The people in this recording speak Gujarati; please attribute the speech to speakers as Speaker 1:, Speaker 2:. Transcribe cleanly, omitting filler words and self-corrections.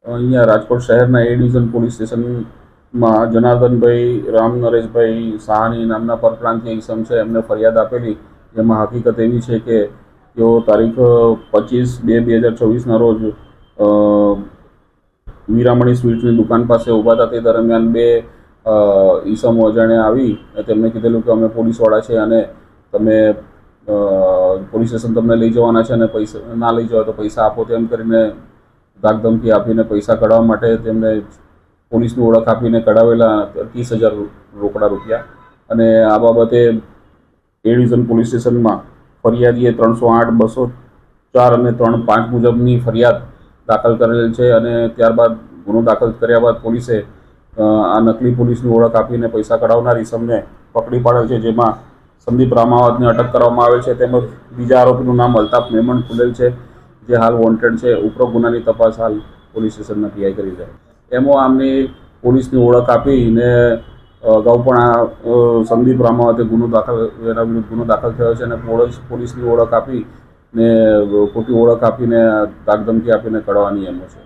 Speaker 1: અહીંયા રાજકોટ શહેરના એ ડિવિઝન પોલીસ સ્ટેશનમાં જનાર્દનભાઈ રામ નરેશભાઈ સાહાની નામના પરપ્રાંતીય ઈસમ છે એમને ફરિયાદ આપેલી, જેમાં હકીકત એવી છે કે તેઓ તારીખ 25/2/2024ના રોજ વીરામણી સ્વીટ્સની દુકાન પાસે ઊભા હતા. તે દરમિયાન બે ઈસમો અજાણ્યા આવી તેમને કીધેલું કે અમે પોલીસવાળા છે અને તમે પોલીસ સ્ટેશન તમને લઈ જવાના છે અને પૈસા ના લઈ જાઓ તો પૈસા આપો, તેમ કરીને ધાકધમકી આપીને પૈસા કઢાવવા માટે તેમને પોલીસની ઓળખ આપીને કઢાવેલા 30,000 રોકડા રૂપિયા. અને આ બાબતે એ ડિવિઝન પોલીસ સ્ટેશનમાં ફરિયાદીએ 308, 204 અને 305 મુજબની ફરિયાદ દાખલ કરેલ છે. અને ત્યારબાદ ગુનો દાખલ કર્યા બાદ પોલીસે આ નકલી પોલીસની ઓળખ આપીને પૈસા કઢાવનાર ઈસમને પકડી પાડેલ છે, જેમાં સંદીપ રામાવતને અટક કરવામાં આવેલ છે. તેમજ બીજા આરોપીનું નામ અલ્તાફ મેમણ ખુલેલ છે, જે હાલ વોન્ટેડ છે. ઉપરોક્ત ગુનાની તપાસ હાલ પોલીસ સ્ટેશનના પીઆઈ કરી છે. એમાં આમની પોલીસની ઓળખ આપીને અગાઉ પણ આ સંદીપ રામાવતે એના વિરુદ્ધ ગુનો દાખલ થયો છે અને પોલીસની ઓળખ આપીને ખોટી ઓળખ આપીને ધાકધમકી આપીને કઢાવવાની એમો છે.